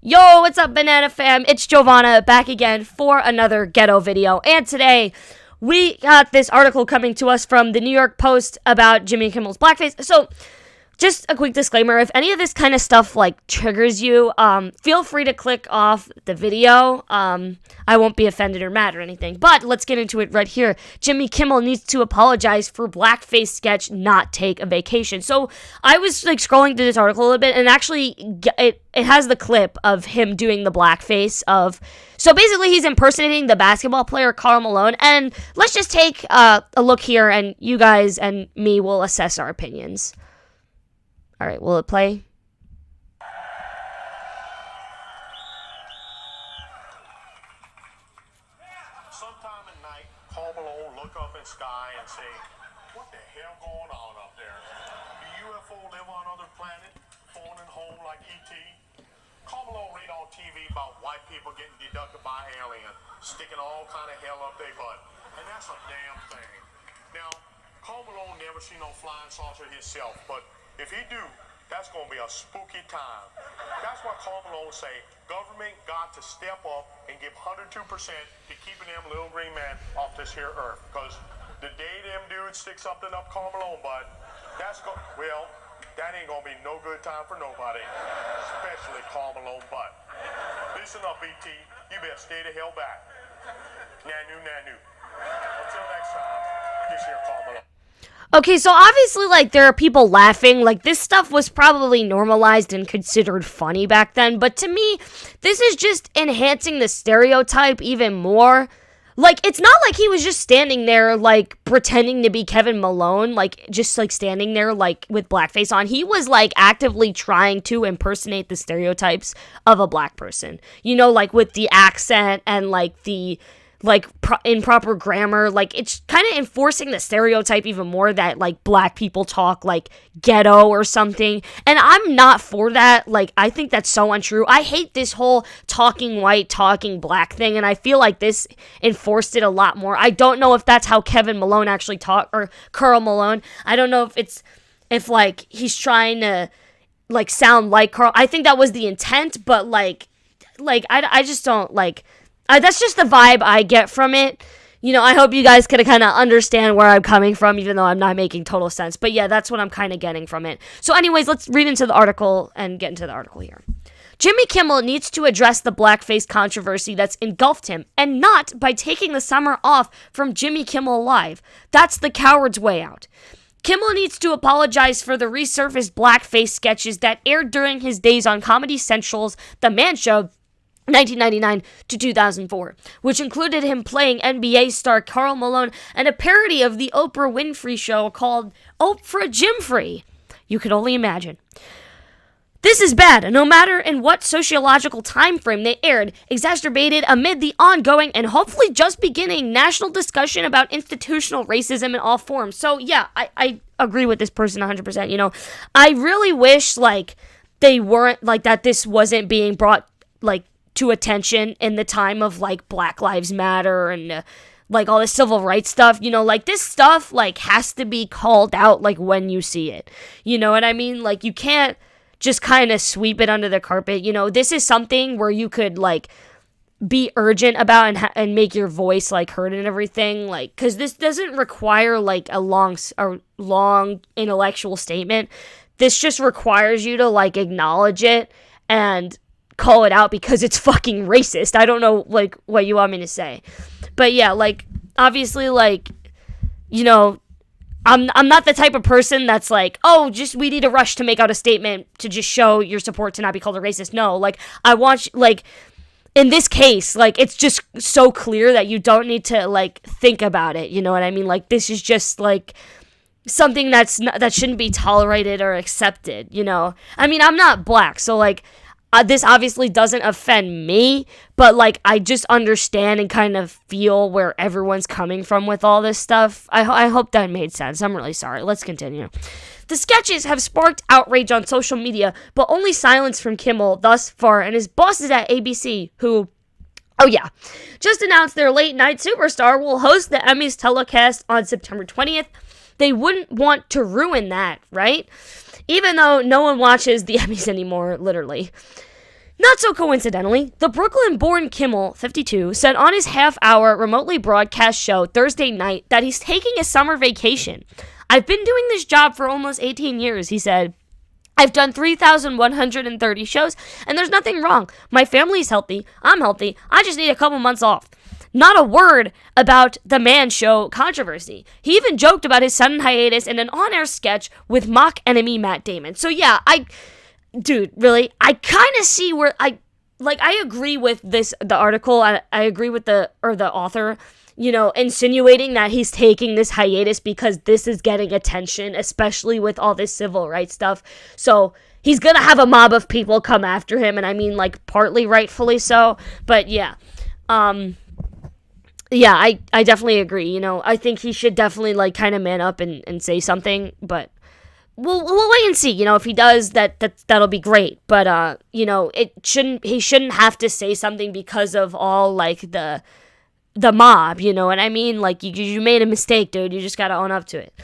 Yo, what's up, Banana Fam? It's Giovanna back again for another ghetto video. And today, we got this article coming to us from the New York Post about Jimmy Kimmel's Blackface. So, just a quick disclaimer, if any of this kind of stuff, triggers you, feel free to click off the video. I won't be offended or mad or anything. But, let's get into it right here. Jimmy Kimmel needs to apologize for Blackface sketch, not take a vacation. So, I was, scrolling through this article a little bit, and actually, it has the clip of him doing the blackface of... So, basically, he's impersonating the basketball player Karl Malone, and let's just take a look here, and you guys and me will assess our opinions. All right, will it play? Sometime at night, Karl Malone look up in sky and say, "What the hell going on up there? Do UFO live on other planet, phoning home like ET?" Karl Malone read on TV about white people getting deducted by aliens, sticking all kind of hell up their butt, and that's a damn thing. Now, Karl Malone never seen no flying saucer himself, but if he do, that's going to be a spooky time. That's why Karl Malone say government got to step up and give 102% to keeping them little green man off this here earth. Because the day them dudes stick something up Karl Malone butt, that ain't going to be no good time for nobody, especially Karl Malone butt. Listen up, ET. You better stay the hell back. Nanu, nanu. Until next time, this here Karl Malone. Okay, so obviously, there are people laughing. This stuff was probably normalized and considered funny back then. But to me, this is just enhancing the stereotype even more. It's not like he was just standing there, pretending to be Kevin Malone. Just standing there, with blackface on. He was, actively trying to impersonate the stereotypes of a black person. With the accent and, the... improper grammar, it's kind of enforcing the stereotype even more that, black people talk, ghetto or something, and I'm not for that. I think that's so untrue. I hate this whole talking white, talking black thing, and I feel like this enforced it a lot more. I don't know if that's how Kevin Malone actually talked, or Karl Malone. I don't know if he's trying to, sound like Karl. I think that was the intent, but, I just don't, that's just the vibe I get from it. I hope you guys could kind of understand where I'm coming from, even though I'm not making total sense. But yeah, that's what I'm kind of getting from it. So anyways, let's read into the article and get into the article here. Jimmy Kimmel needs to address the blackface controversy that's engulfed him, and not by taking the summer off from Jimmy Kimmel Live. That's the coward's way out. Kimmel needs to apologize for the resurfaced blackface sketches that aired during his days on Comedy Central's The Man Show, 1999 to 2004, which included him playing NBA star Karl Malone and a parody of the Oprah Winfrey Show called Oprah Jimfrey. You could only imagine. This is bad, and no matter in what sociological time frame they aired, exacerbated amid the ongoing and hopefully just beginning national discussion about institutional racism in all forms. So yeah, I agree with this person 100%. I really wish they weren't that this wasn't being brought to attention in the time of Black Lives Matter and all this civil rights stuff. This stuff has to be called out when you see it. You know what I mean? You can't just kind of sweep it under the carpet. This is something where you could be urgent about and make your voice heard and everything, because this doesn't require a long intellectual statement. This just requires you to acknowledge it and call it out because it's fucking racist. I don't know what you want me to say, but yeah, obviously I'm not the type of person that's we need to rush to make out a statement to just show your support to not be called a racist. No, I want in this case, it's just so clear that you don't need to think about it. You know what I mean? This is just something that shouldn't be tolerated or accepted. I mean, I'm not black, so this obviously doesn't offend me, but I just understand and kind of feel where everyone's coming from with all this stuff. I hope that made sense. I'm really sorry. Let's continue. The sketches have sparked outrage on social media, but only silence from Kimmel thus far and his bosses at ABC, who, oh yeah, just announced their late night superstar will host the Emmys telecast on September 20th. They wouldn't want to ruin that, right? Even though no one watches the Emmys anymore, literally. Not so coincidentally, the Brooklyn-born Kimmel, 52, said on his half-hour remotely broadcast show Thursday night that he's taking a summer vacation. I've been doing this job for almost 18 years, he said. I've done 3,130 shows, and there's nothing wrong. My family's healthy. I'm healthy. I just need a couple months off. Not a word about the Man Show controversy. He even joked about his sudden hiatus in an on-air sketch with mock enemy Matt Damon. So yeah, dude, really, I kind of see where I agree with the article. I agree with the author, insinuating that he's taking this hiatus because this is getting attention, especially with all this civil rights stuff. So he's gonna have a mob of people come after him, and I mean, partly rightfully so. But yeah, I definitely agree. I think he should definitely kind of man up and say something, but we'll wait and see. If he does, that'll be great. But he shouldn't have to say something because of all the mob, you know what I mean? You made a mistake, dude. You just gotta own up to it.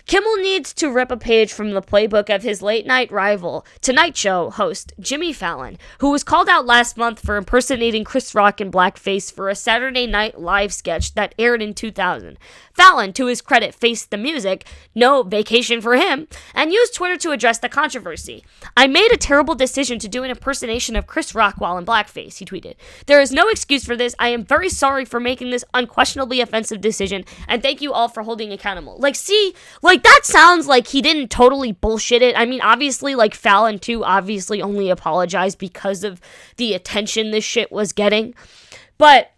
Kimmel needs to rip a page from the playbook of his late-night rival, Tonight Show host Jimmy Fallon, who was called out last month for impersonating Chris Rock in Blackface for a Saturday Night Live sketch that aired in 2000. Fallon, to his credit, faced the music, no vacation for him, and used Twitter to address the controversy. I made a terrible decision to do an impersonation of Chris Rock while in blackface, he tweeted. There is no excuse for this. I am very sorry for making this unquestionably offensive decision, and thank you all for holding accountable. That sounds like he didn't totally bullshit it. I mean, obviously, Fallon, too, obviously only apologized because of the attention this shit was getting. But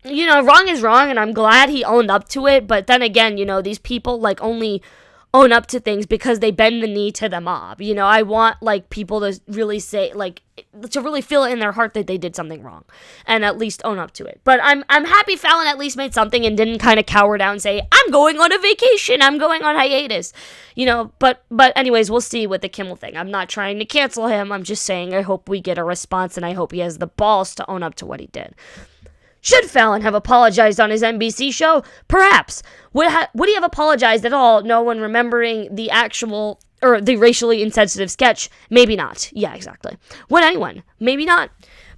wrong is wrong, and I'm glad he owned up to it. But then again, these people, only own up to things because they bend the knee to the mob. I want, people to really say, to really feel it in their heart that they did something wrong and at least own up to it. But I'm happy Fallon at least made something and didn't kind of cower down and say, I'm going on a vacation, I'm going on hiatus. But anyways, we'll see with the Kimmel thing. I'm not trying to cancel him. I'm just saying I hope we get a response, and I hope he has the balls to own up to what he did. Should Fallon have apologized on his NBC show? Perhaps. Would he have apologized at all? No one remembering the actual, or the racially insensitive sketch? Maybe not. Yeah, exactly. Would anyone? Maybe not.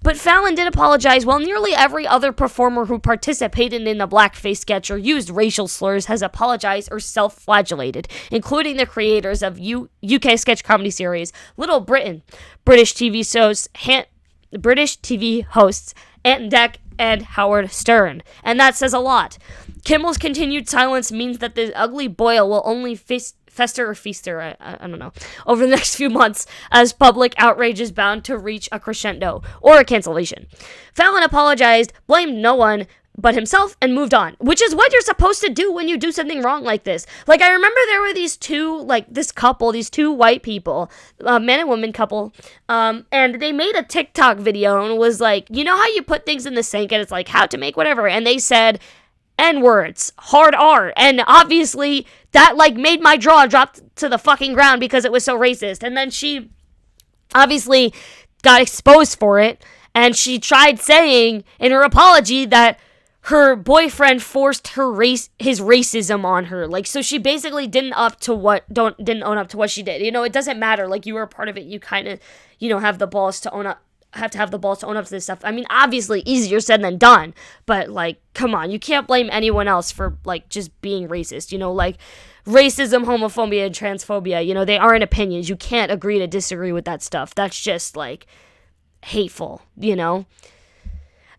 But Fallon did apologize, while nearly every other performer who participated in the blackface sketch or used racial slurs has apologized or self-flagellated, including the creators of UK sketch comedy series Little Britain, British TV hosts Ant and Dec and Howard Stern. And that says a lot. Kimmel's continued silence means that the ugly boil will only fester or feaster, I don't know, over the next few months as public outrage is bound to reach a crescendo or a cancellation. Fallon apologized, blamed no one but himself, and moved on, which is what you're supposed to do when you do something wrong like this. I remember there were these two, these two white people, man and woman couple, and they made a TikTok video and was like, you know how you put things in the sink and it's how to make whatever, and they said N-words, hard R, and obviously that made my jaw drop to the fucking ground because it was so racist. And then she obviously got exposed for it, and she tried saying in her apology that her boyfriend forced his racism on her. So she basically didn't own up to what she did. It doesn't matter. You were a part of it. You kind of, have the balls to own up. Have to have the balls to own up to this stuff. I mean, obviously easier said than done, but come on, you can't blame anyone else for just being racist. Racism, homophobia, and transphobia, they aren't opinions. You can't agree to disagree with that stuff. That's just hateful,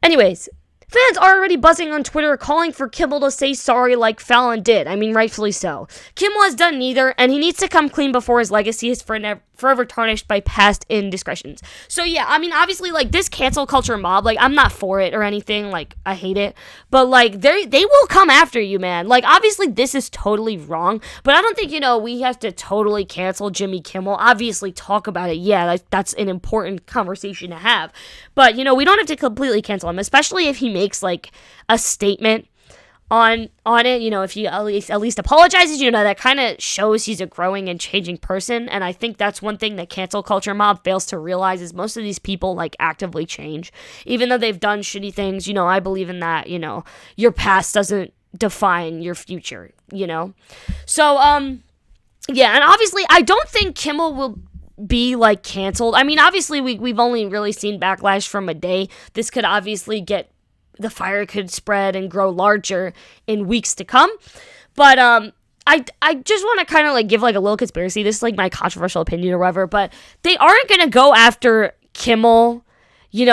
Anyways, fans are already buzzing on Twitter calling for Kimmel to say sorry like Fallon did. I mean, rightfully so. Kimmel has done neither, and he needs to come clean before his legacy is forever tarnished by past indiscretions. So yeah, I mean, obviously, this cancel culture mob, I'm not for it or anything. I hate it. But, they will come after you, man. Obviously, this is totally wrong. But I don't think, we have to totally cancel Jimmy Kimmel. Obviously, talk about it. Yeah, that's an important conversation to have. But, we don't have to completely cancel him, especially if he makes, a statement on it, if he at least apologizes, that kind of shows he's a growing and changing person. And I think that's one thing that cancel culture mob fails to realize is most of these people actively change, even though they've done shitty things. I believe in that. Your past doesn't define your future. So yeah, and obviously I don't think Kimmel will be like canceled. I mean, obviously we've only really seen backlash from a day. This could obviously the fire could spread and grow larger in weeks to come. But I just want to kind of like give like a little conspiracy. This is like my controversial opinion or whatever, but they aren't going to go after Kimmel,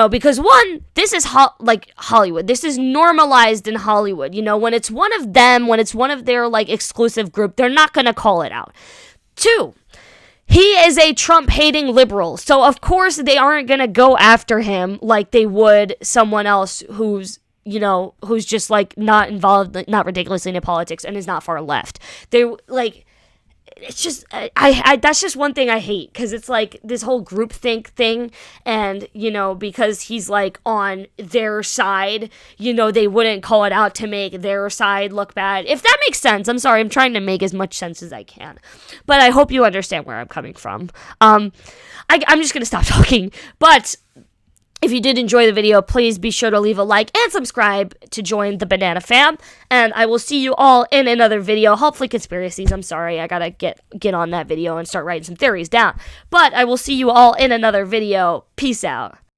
because one, this is like Hollywood. This is normalized in Hollywood. When it's one of them, when it's one of their like exclusive group, they're not going to call it out. Two, he is a Trump-hating liberal, so of course they aren't going to go after him like they would someone else who's just like not involved, like, not ridiculously into politics and is not far left. They like, it's just, I that's just one thing I hate, because it's like this whole groupthink thing, and because he's like on their side, they wouldn't call it out to make their side look bad. If that makes sense. I'm sorry, I'm trying to make as much sense as I can, but I hope you understand where I'm coming from. I'm just gonna stop talking, but if you did enjoy the video, please be sure to leave a like and subscribe to join the Banana Fam. And I will see you all in another video. Hopefully conspiracies. I'm sorry, I gotta get on that video and start writing some theories down. But I will see you all in another video. Peace out.